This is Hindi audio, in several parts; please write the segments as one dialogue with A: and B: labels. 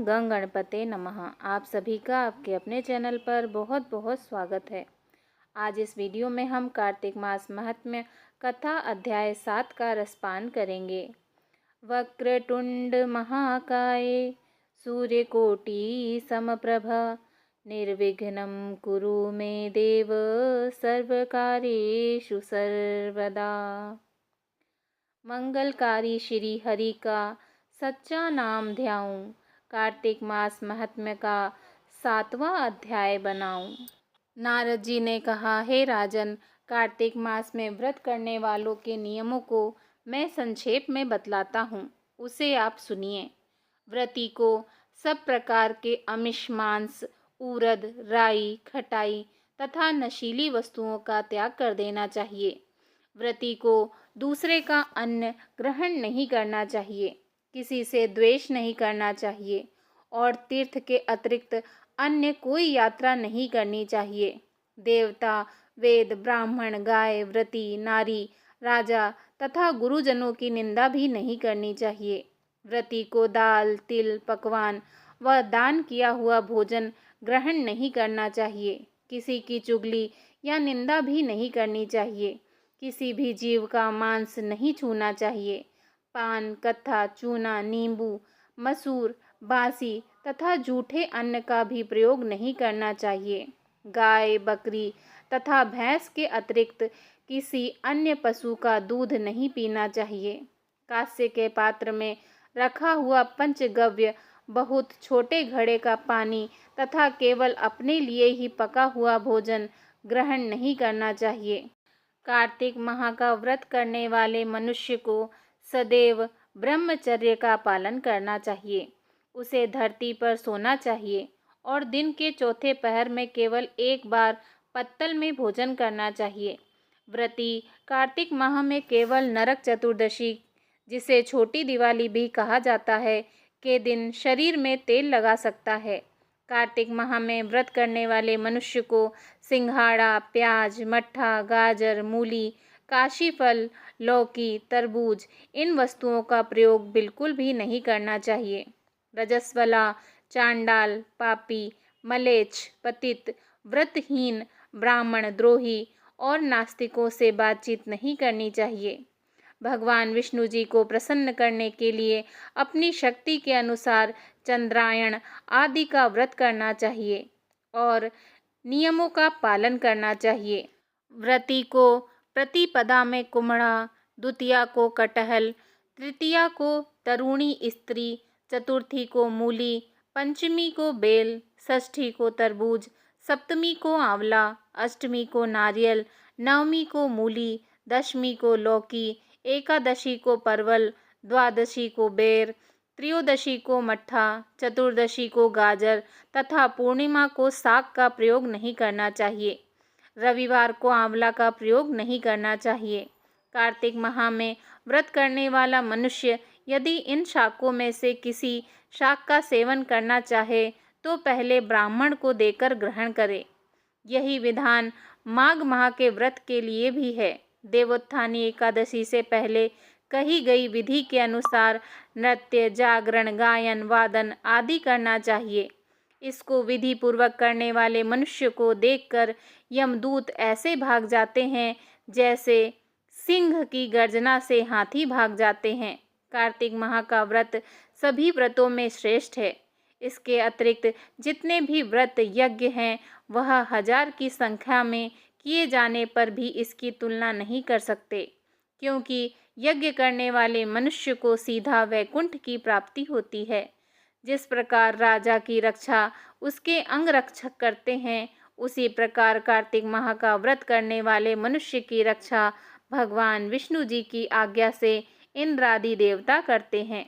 A: गं गणपते नमः। आप सभी का आपके अपने चैनल पर बहुत बहुत स्वागत है। आज इस वीडियो में हम कार्तिक मास महात्म्य कथा अध्याय 7 का रसपान करेंगे। वक्रतुंड महाकाय सूर्यकोटि समप्रभ निर्विघ्नं कुरु मे देव सर्वकार्येषु सर्वदा। मंगलकारी श्री हरि का सच्चा नाम ध्याऊं, कार्तिक मास महात्म्य का 7वां अध्याय बनाऊं। नारद जी ने कहा, हे राजन, कार्तिक मास में व्रत करने वालों के नियमों को मैं संक्षेप में बतलाता हूँ, उसे आप सुनिए। व्रती को सब प्रकार के आमिष, मांस, उरद, राई, खटाई तथा नशीली वस्तुओं का त्याग कर देना चाहिए। व्रती को दूसरे का अन्न ग्रहण नहीं करना चाहिए, किसी से द्वेष नहीं करना चाहिए और तीर्थ के अतिरिक्त अन्य कोई यात्रा नहीं करनी चाहिए। देवता, वेद, ब्राह्मण, गाय, व्रती, नारी, राजा तथा गुरुजनों की निंदा भी नहीं करनी चाहिए। व्रती को दाल, तिल, पकवान व दान किया हुआ भोजन ग्रहण नहीं करना चाहिए। किसी की चुगली या निंदा भी नहीं करनी चाहिए। किसी भी जीव का मांस नहीं छूना चाहिए। पान, कत्था, चूना, नींबू, मसूर, बासी तथा जूठे अन्न का भी प्रयोग नहीं करना चाहिए। गाय, बकरी तथा भैंस के अतिरिक्त किसी अन्य पशु का दूध नहीं पीना चाहिए। कांस्य के पात्र में रखा हुआ पंचगव्य, बहुत छोटे घड़े का पानी तथा केवल अपने लिए ही पका हुआ भोजन ग्रहण नहीं करना चाहिए। कार्तिक माह का व्रत करने वाले मनुष्य को सदैव ब्रह्मचर्य का पालन करना चाहिए। उसे धरती पर सोना चाहिए और दिन के चौथे पहर में केवल एक बार पत्तल में भोजन करना चाहिए। व्रती कार्तिक माह में केवल नरक चतुर्दशी, जिसे छोटी दिवाली भी कहा जाता है, के दिन शरीर में तेल लगा सकता है। कार्तिक माह में व्रत करने वाले मनुष्य को सिंघाड़ा, प्याज, मट्ठा, गाजर, मूली, काशी फल, लौकी, तरबूज इन वस्तुओं का प्रयोग बिल्कुल भी नहीं करना चाहिए। रजस्वला, चांडाल, पापी, मलेच्छ, पतित, व्रतहीन, ब्राह्मण द्रोही और नास्तिकों से बातचीत नहीं करनी चाहिए। भगवान विष्णु जी को प्रसन्न करने के लिए अपनी शक्ति के अनुसार चंद्रायण आदि का व्रत करना चाहिए और नियमों का पालन करना चाहिए। व्रती को प्रतिपदा में कुम्हड़ा, द्वितीया को कटहल, तृतीया को तरुणी स्त्री, चतुर्थी को मूली, पंचमी को बेल, षष्ठी को तरबूज, सप्तमी को आंवला, अष्टमी को नारियल, नवमी को मूली, दशमी को लौकी, एकादशी को परवल, द्वादशी को बेर, त्रयोदशी को मट्ठा, चतुर्दशी को गाजर तथा पूर्णिमा को साग का प्रयोग नहीं करना चाहिए। रविवार को आंवला का प्रयोग नहीं करना चाहिए। कार्तिक माह में व्रत करने वाला मनुष्य यदि इन शाकों में से किसी शाक का सेवन करना चाहे तो पहले ब्राह्मण को देकर ग्रहण करे। यही विधान माघ माह के व्रत के लिए भी है। देवोत्थानी एकादशी से पहले कही गई विधि के अनुसार नृत्य, जागरण, गायन, वादन आदि करना चाहिए। इसको विधि पूर्वक करने वाले मनुष्य को देखकर यमदूत ऐसे भाग जाते हैं जैसे सिंह की गर्जना से हाथी भाग जाते हैं। कार्तिक माह का व्रत सभी व्रतों में श्रेष्ठ है। इसके अतिरिक्त जितने भी व्रत यज्ञ हैं वह 1000 की संख्या में किए जाने पर भी इसकी तुलना नहीं कर सकते, क्योंकि यज्ञ करने वाले मनुष्य को सीधा वैकुंठ की प्राप्ति होती है। जिस प्रकार राजा की रक्षा उसके अंगरक्षक करते हैं, उसी प्रकार कार्तिक माह का व्रत करने वाले मनुष्य की रक्षा भगवान विष्णु जी की आज्ञा से इंद्रादि देवता करते हैं।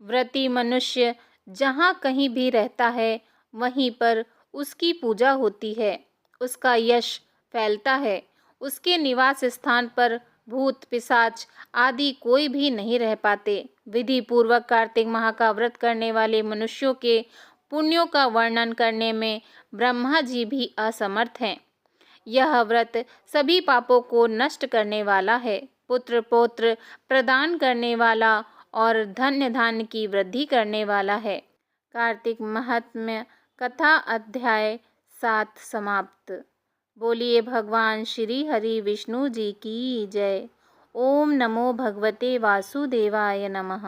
A: व्रती मनुष्य जहाँ कहीं भी रहता है वहीं पर उसकी पूजा होती है, उसका यश फैलता है। उसके निवास स्थान पर भूत, पिशाच आदि कोई भी नहीं रह पाते। विधि पूर्वक कार्तिक माह का व्रत करने वाले मनुष्यों के पुण्यों का वर्णन करने में ब्रह्मा जी भी असमर्थ हैं। यह व्रत सभी पापों को नष्ट करने वाला है, पुत्र पौत्र प्रदान करने वाला और धन्य धान्य की वृद्धि करने वाला है। कार्तिक महात्म्य कथा अध्याय 7 समाप्त। बोलिए भगवान श्री हरि विष्णु जी की जय। ओम नमो भगवते वासुदेवाय नमः।